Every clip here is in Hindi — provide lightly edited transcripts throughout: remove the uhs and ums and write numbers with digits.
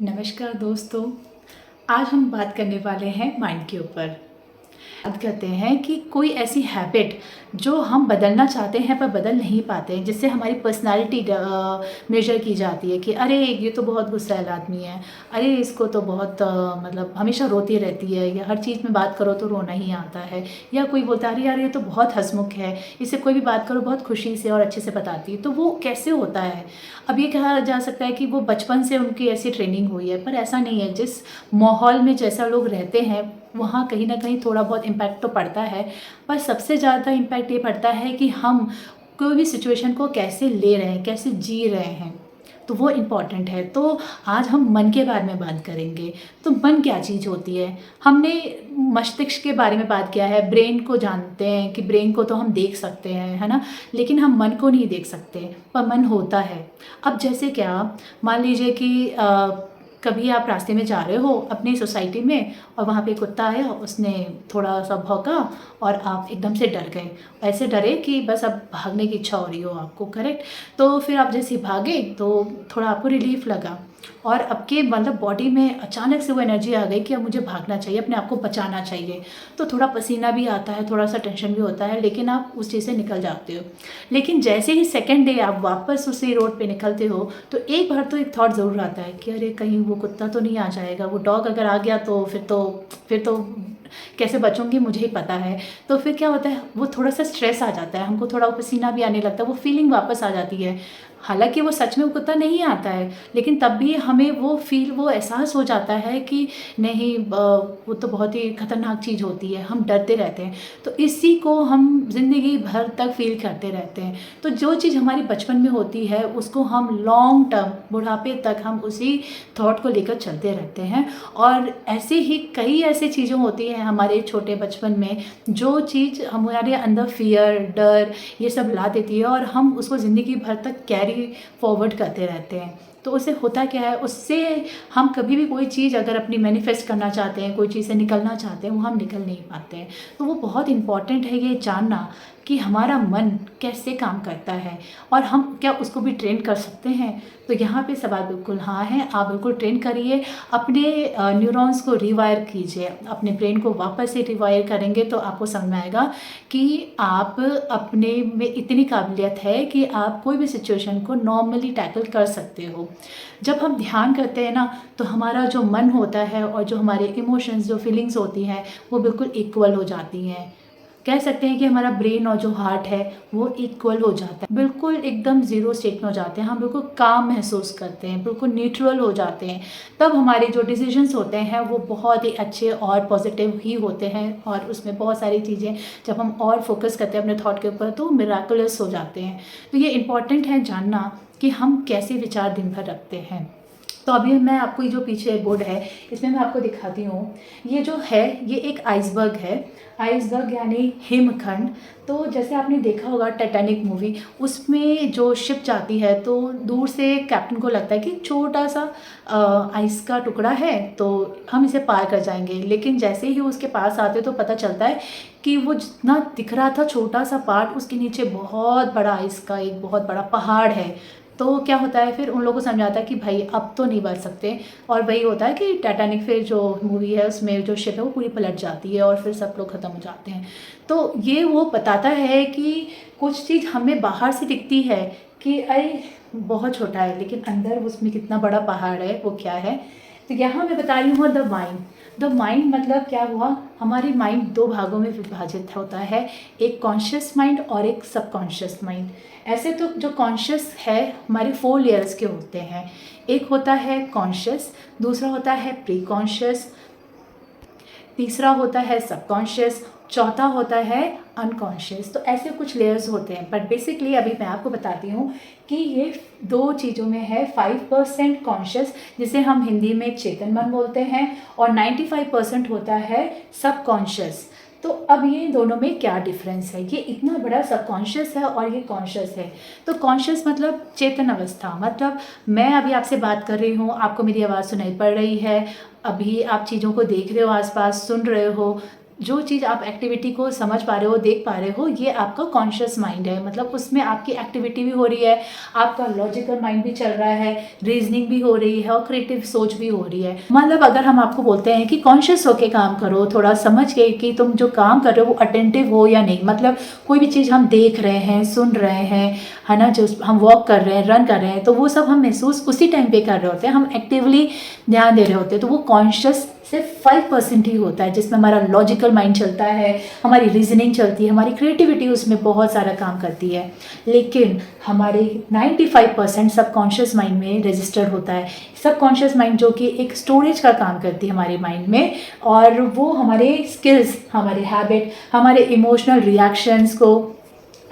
नमस्कार दोस्तों। आज हम बात करने वाले हैं माइंड के ऊपर। बात करते हैं कि कोई ऐसी हैबिट जो हम बदलना चाहते हैं पर बदल नहीं पाते हैं, जिससे हमारी पर्सनालिटी मेजर की जाती है कि अरे ये तो बहुत गुस्सैल आदमी है, अरे इसको तो बहुत मतलब हमेशा रोती रहती है, या हर चीज़ में बात करो तो रोना ही आता है। या कोई बोलता है अरे यार ये तो बहुत हंसमुख है, इससे कोई भी बात करो बहुत खुशी से और अच्छे से बताती है। तो वो कैसे होता है? अब ये कहा जा सकता है कि वो बचपन से उनकी ऐसी ट्रेनिंग हुई है, पर ऐसा नहीं है। जिस माहौल में जैसा लोग रहते हैं वहाँ कहीं ना कहीं थोड़ा बहुत इम्पैक्ट तो पड़ता है, पर सबसे ज़्यादा इम्पैक्ट ये पड़ता है कि हम कोई भी सिचुएशन को कैसे ले रहे हैं, कैसे जी रहे हैं, तो वो इम्पॉर्टेंट है। तो आज हम मन के बारे में बात करेंगे। तो मन क्या चीज़ होती है? हमने मस्तिष्क के बारे में बात किया है, ब्रेन को जानते हैं कि ब्रेन को तो हम देख सकते हैं, है ना, लेकिन हम मन को नहीं देख सकते, पर मन होता है। अब जैसे क्या, मान लीजिए कि कभी आप रास्ते में जा रहे हो अपनी सोसाइटी में और वहाँ पे कुत्ता आया, उसने थोड़ा सा भौंका और आप एकदम से डर गए। ऐसे डरे कि बस अब भागने की इच्छा हो रही हो आपको, करेक्ट। तो फिर आप जैसे भागे तो थोड़ा आपको रिलीफ लगा और आपके मतलब बॉडी में अचानक से वो एनर्जी आ गई कि अब मुझे भागना चाहिए, अपने आप को बचाना चाहिए। तो थोड़ा पसीना भी आता है, थोड़ा सा टेंशन भी होता है, लेकिन आप उस चीज़ से निकल जाते हो। लेकिन जैसे ही सेकेंड डे आप वापस उसी रोड पे निकलते हो तो एक बार तो एक थॉट ज़रूर आता है कि अरे कहीं वो कुत्ता तो नहीं आ जाएगा, वो डॉग अगर आ गया तो फिर तो कैसे बचूंगी, मुझे ही पता है। तो फिर क्या होता है, वो थोड़ा सा स्ट्रेस आ जाता है, हमको थोड़ा पसीना भी आने लगता है, वो फीलिंग वापस आ जाती है। हालांकि वो सच में वो कुत्ता नहीं आता है, लेकिन तब भी हमें वो एहसास हो जाता है कि नहीं, वो तो बहुत ही खतरनाक चीज़ होती है, हम डरते रहते हैं। तो इसी को हम ज़िंदगी भर तक फील करते रहते हैं। तो जो चीज़ हमारी बचपन में होती है उसको हम लॉन्ग टर्म बुढ़ापे तक हम उसी थॉट को लेकर चलते रहते हैं। और ऐसे ही कई ऐसी चीज़ें होती हैं हमारे छोटे बचपन में जो चीज़ हमारे अंदर फियर, डर ये सब ला देती है और हम उसको ज़िंदगी भर तक कैरी फॉरवर्ड करते रहते हैं। तो उससे होता क्या है, उससे हम कभी भी कोई चीज़ अगर अपनी मैनिफेस्ट करना चाहते हैं, कोई चीज़ से निकलना चाहते हैं, वो हम निकल नहीं पाते हैं। तो वो बहुत इम्पॉर्टेंट है ये जानना कि हमारा मन कैसे काम करता है और हम क्या उसको भी ट्रेन कर सकते हैं। तो यहाँ पे सवाल बिल्कुल हाँ है, आप बिल्कुल ट्रेन करिए, अपने न्यूरॉन्स को रिवायर कीजिए, अपने ब्रेन को वापस से रिवायर करेंगे तो आपको समझ में आएगा कि आप अपने में इतनी काबिलियत है कि आप कोई भी सिचुएशन को नॉर्मली टैकल कर सकते हो। जब हम ध्यान करते हैं ना तो हमारा जो मन होता है और जो हमारे इमोशंस, जो फीलिंग्स होती हैं वो बिल्कुल इक्वल हो जाती हैं। कह सकते हैं कि हमारा ब्रेन और जो हार्ट है वो इक्वल हो जाता है, बिल्कुल एकदम ज़ीरो स्टेट में हो जाते हैं, हम बिल्कुल काम महसूस करते हैं, बिल्कुल न्यूट्रल हो जाते हैं। तब हमारे जो डिसीजंस होते हैं वो बहुत ही अच्छे और पॉजिटिव ही होते हैं और उसमें बहुत सारी चीज़ें जब हम और फोकस करते हैं अपने थॉट के ऊपर तो मिराकुलस हो जाते हैं। तो ये इम्पॉर्टेंट है जानना कि हम कैसे विचार दिन भर रखते हैं। तो अभी मैं आपको ये जो पीछे बोर्ड है इसमें मैं आपको दिखाती हूँ। ये जो है ये एक आइसबर्ग है, आइसबर्ग यानी हिमखंड। तो जैसे आपने देखा होगा टाइटैनिक मूवी, उसमें जो शिप जाती है तो दूर से कैप्टन को लगता है कि छोटा सा आइस का टुकड़ा है तो हम इसे पार कर जाएंगे, लेकिन जैसे ही उसके पास आते तो पता चलता है कि वो जितना दिख रहा था छोटा सा पार्ट, उसके नीचे बहुत बड़ा आइस का एक बहुत बड़ा पहाड़ है। तो क्या होता है, फिर उन लोगों को समझ आता है कि भाई अब तो नहीं बच सकते, और वही होता है कि टाइटैनिक फिर जो मूवी है उसमें जो शिप है वो पूरी पलट जाती है और फिर सब लोग ख़त्म हो जाते हैं। तो ये वो बताता है कि कुछ चीज़ हमें बाहर से दिखती है कि अरे बहुत छोटा है, लेकिन अंदर उसमें कितना बड़ा पहाड़ है वो क्या है। तो यहाँ मैं बता रही हूँ द माइंड। द माइंड मतलब क्या हुआ, हमारी माइंड दो भागों में विभाजित होता है, एक कॉन्शियस माइंड और एक सबकॉन्शियस माइंड। ऐसे तो जो कॉन्शियस है हमारे 4 लेयर्स के होते हैं। एक होता है कॉन्शियस, दूसरा होता है प्री कॉन्शियस, तीसरा होता है सबकॉन्शियस, चौथा होता है अनकॉन्शियस। तो ऐसे कुछ लेयर्स होते हैं, बट बेसिकली अभी मैं आपको बताती हूँ कि ये दो चीज़ों में है। 5% कॉन्शियस जिसे हम हिंदी में चेतन मन बोलते हैं और 95% होता है सबकॉन्शियस। तो अब ये दोनों में क्या डिफरेंस है, ये इतना बड़ा सबकॉन्शियस है और ये कॉन्शियस है। तो कॉन्शियस मतलब चेतन अवस्था, मतलब मैं अभी आपसे बात कर रही हूँ, आपको मेरी आवाज़ सुनाई पड़ रही है, अभी आप चीज़ों को देख रहे हो, आसपास सुन रहे हो, जो चीज़ आप एक्टिविटी को समझ पा रहे हो, देख पा रहे हो, ये आपका कॉन्शियस माइंड है। मतलब उसमें आपकी एक्टिविटी भी हो रही है, आपका लॉजिकल माइंड भी चल रहा है, रीजनिंग भी हो रही है और क्रिएटिव सोच भी हो रही है। मतलब अगर हम आपको बोलते हैं कि कॉन्शियस होके काम करो, थोड़ा समझ के कि तुम जो काम कर रहे हो वो अटेंटिव हो या नहीं, मतलब कोई भी चीज़ हम देख रहे हैं, सुन रहे हैं, है ना, जो हम वॉक कर रहे हैं, रन कर रहे हैं, तो वो सब हम महसूस उसी टाइम पे कर रहे होते हैं, हम एक्टिवली ध्यान दे रहे होते हैं। तो वो कॉन्शियस सिर्फ 5% ही होता है, जिसमें हमारा लॉजिकल माइंड चलता है, हमारी रीजनिंग चलती है, हमारी क्रिएटिविटी उसमें बहुत सारा काम करती है। लेकिन हमारे 95% सबकॉन्शियस माइंड में रजिस्टर होता है। सबकॉन्शियस माइंड जो कि एक स्टोरेज का काम करती है हमारे माइंड में, और वो हमारे स्किल्स, हमारे हैबिट, हमारे इमोशनल रिएक्शंस को,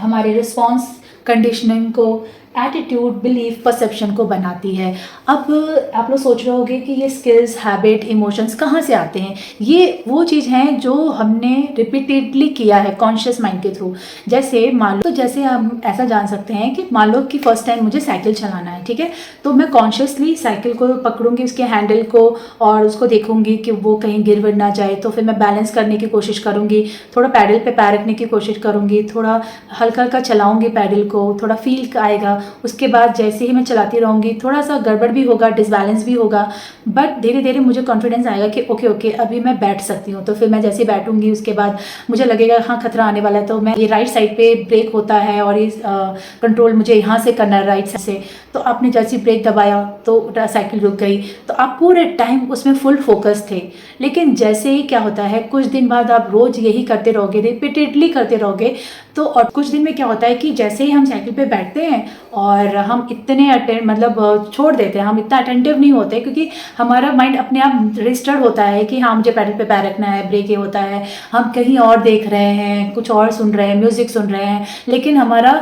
हमारे रिस्पॉन्स कंडीशनिंग को, एटीट्यूड, बिलीफ, परसेप्शन को बनाती है। अब आप लोग सोच रहे होंगे कि ये स्किल्स, हैबिट, इमोशंस कहाँ से आते हैं। ये वो चीज़ हैं जो हमने रिपीटेडली किया है कॉन्शियस माइंड के थ्रू। जैसे मान लो, तो जैसे हम ऐसा जान सकते हैं कि मान लो कि फर्स्ट टाइम मुझे साइकिल चलाना है, ठीक है, तो मैं कॉन्शियसली साइकिल को पकड़ूंगी, उसके हैंडल को, और उसको देखूंगी कि वो कहीं गिर विर ना जाए। तो फिर मैं बैलेंस करने की कोशिश करूंगी, थोड़ा पैडल पे पैर रखने की कोशिश करूंगी, थोड़ा हल्का हल्का चलाऊंगी पैडल को, थोड़ा फील आएगा। उसके बाद जैसे ही मैं चलाती रहूँगी, थोड़ा सा गड़बड़ भी होगा, डिसबैलेंस भी होगा, बट धीरे धीरे मुझे कॉन्फिडेंस आएगा कि ओके ओके अभी मैं बैठ सकती हूँ। तो फिर मैं जैसे बैठूंगी, उसके बाद मुझे लगेगा हाँ खतरा आने वाला है, तो मैं ये राइट साइड पे ब्रेक होता है और ये कंट्रोल मुझे यहाँ से करना है, राइट साइड से। तो आपने जैसे ब्रेक दबाया तो साइकिल रुक गई, तो आप पूरे टाइम उसमें फुल फोकस थे। लेकिन जैसे ही क्या होता है, कुछ दिन बाद आप रोज़ यही करते रहोगे, रिपीटेडली करते रहोगे, तो और कुछ दिन में क्या होता है कि जैसे ही हम साइकिल पे बैठते हैं और हम इतने मतलब छोड़ देते हैं, हम इतना अटेंटिव नहीं होते, क्योंकि हमारा माइंड अपने आप रजिस्टर्ड होता है कि हाँ मुझे पैडल पे पैर रखना है, ब्रेक ये होता है, हम कहीं और देख रहे हैं, कुछ और सुन रहे हैं, म्यूजिक सुन रहे हैं, लेकिन हमारा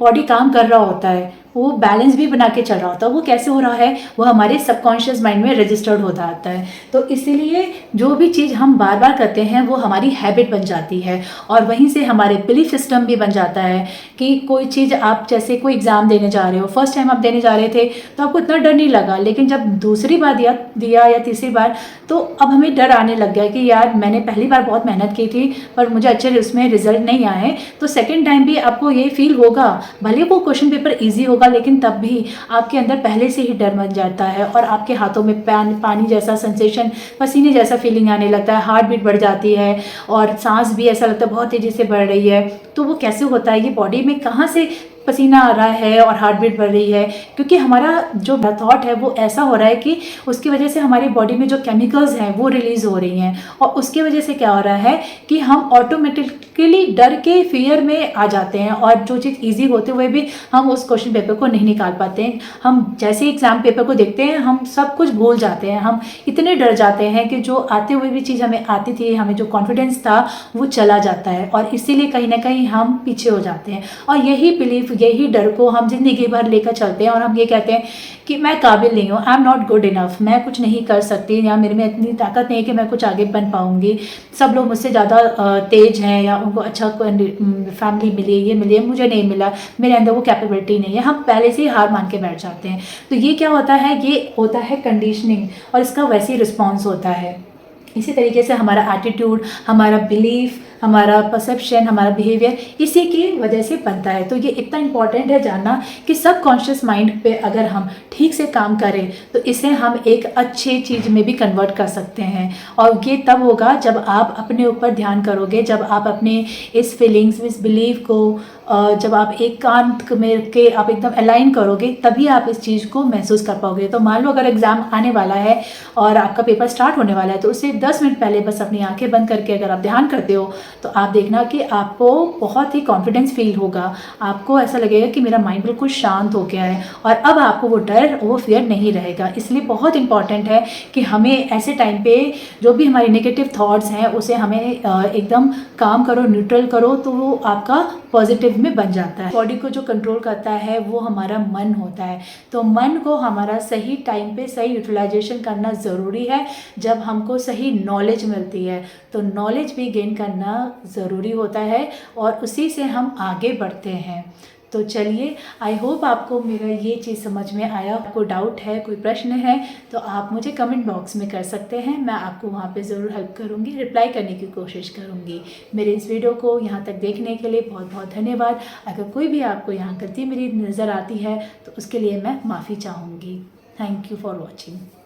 बॉडी काम कर रहा होता है, वो बैलेंस भी बना के चल रहा होता है। वो कैसे हो रहा है, वो हमारे सबकॉन्शियस माइंड में रजिस्टर्ड होता आता है। तो इसीलिए जो भी चीज़ हम बार बार करते हैं वो हमारी हैबिट बन जाती है, और वहीं से हमारे बिलीफ सिस्टम भी बन जाता है कि कोई चीज़, आप जैसे कोई एग्ज़ाम देने जा रहे हो, फर्स्ट टाइम आप देने जा रहे थे तो आपको इतना डर नहीं लगा, लेकिन जब दूसरी बार दिया या तीसरी बार, तो अब हमें डर आने लग गया कि यार मैंने पहली बार बहुत मेहनत की थी पर मुझे अच्छे उसमें रिजल्ट नहीं आए। तो सेकेंड टाइम भी आपको ये फील होगा, भले वो क्वेश्चन पेपर ईजी होगा, लेकिन तब भी आपके अंदर पहले से ही डर बन जाता है, और आपके हाथों में पानी जैसा सेंसेशन, पसीने जैसा फीलिंग आने लगता है, हार्ट बीट बढ़ जाती है, और सांस भी ऐसा लगता है बहुत तेज़ी से बढ़ रही है। तो वो कैसे होता है, ये बॉडी में कहाँ से पसीना आ रहा है और हार्ट बीट बढ़ रही है, क्योंकि हमारा जो थॉट है वो ऐसा हो रहा है कि उसकी वजह से हमारी बॉडी में जो केमिकल्स हैं वो रिलीज हो रही हैं, और उसकी वजह से क्या हो रहा है कि हम ऑटोमेटिकली डर के फियर में आ जाते हैं, और जो चीज़ ईजी होते हुए भी हम उस क्वेश्चन पेपर को नहीं निकाल पाते हैं। हम जैसे एग्जाम पेपर को देखते हैं हम सब कुछ भूल जाते हैं, हम इतने डर जाते हैं कि जो आते हुए भी चीज़ हमें आती थी, हमें जो कॉन्फिडेंस था वो चला जाता है, और इसीलिए कहीं ना कहीं हम पीछे हो जाते हैं। और यही बिलीफ, यही डर को हम जिंदगी भर लेकर चलते हैं, और हम ये कहते हैं कि मैं काबिल नहीं हूँ, I am not good enough, मैं कुछ नहीं कर सकती, या मेरे में इतनी ताकत नहीं है कि मैं कुछ आगे बन पाऊंगी, सब लोग मुझसे ज़्यादा तेज हैं, या उनको अच्छा फैमिली मिली, ये मिली, मुझे नहीं मिला, मेरे अंदर वो कैपेबिलिटी नहीं है। हम पहले से ही हार मान के बैठ जाते हैं। तो ये क्या होता है, ये होता है कंडीशनिंग, और इसका वैसे ही रिस्पॉन्स होता है। इसी तरीके से हमारा एटीट्यूड, हमारा बिलीफ, हमारा परसेप्शन, हमारा बिहेवियर इसी की वजह से बनता है। तो ये इतना इम्पॉर्टेंट है जानना कि सबकॉन्शियस माइंड पे अगर हम ठीक से काम करें तो इसे हम एक अच्छी चीज़ में भी कन्वर्ट कर सकते हैं, और ये तब होगा जब आप अपने ऊपर ध्यान करोगे, जब आप अपने इस फीलिंग्स, इस बिलीव को जब आप एकांत में के आप एकदम अलाइन करोगे, तभी आप इस चीज़ को महसूस कर पाओगे। तो मान लो अगर एग्ज़ाम आने वाला है और आपका पेपर स्टार्ट होने वाला है, तो उससे 10 मिनट पहले बस अपनी आंखें बंद करके अगर आप ध्यान करते हो तो आप देखना कि आपको बहुत ही कॉन्फिडेंस फील होगा। आपको ऐसा लगेगा कि मेरा माइंड बिल्कुल शांत हो गया है, और अब आपको वो डर, वो फियर नहीं रहेगा। इसलिए बहुत इंपॉर्टेंट है कि हमें ऐसे टाइम पे जो भी हमारे नेगेटिव थॉट्स हैं उसे हमें एकदम काम करो, न्यूट्रल करो, तो वो आपका पॉजिटिव में बन जाता है। बॉडी को जो कंट्रोल करता है वो हमारा मन होता है। तो मन को हमारा सही टाइम पे सही यूटिलाइजेशन करना ज़रूरी है। जब हमको सही नॉलेज मिलती है तो नॉलेज भी गेन करना ज़रूरी होता है, और उसी से हम आगे बढ़ते हैं। तो चलिए, आई होप आपको मेरा ये चीज़ समझ में आया। आपको डाउट है, कोई प्रश्न है तो आप मुझे कमेंट बॉक्स में कर सकते हैं। मैं आपको वहाँ पे ज़रूर हेल्प करूँगी, रिप्लाई करने की कोशिश करूँगी। मेरे इस वीडियो को यहाँ तक देखने के लिए बहुत बहुत धन्यवाद। अगर कोई भी आपको यहाँ गलती मेरी नज़र आती है तो उसके लिए मैं माफ़ी चाहूँगी। Thank you for watching.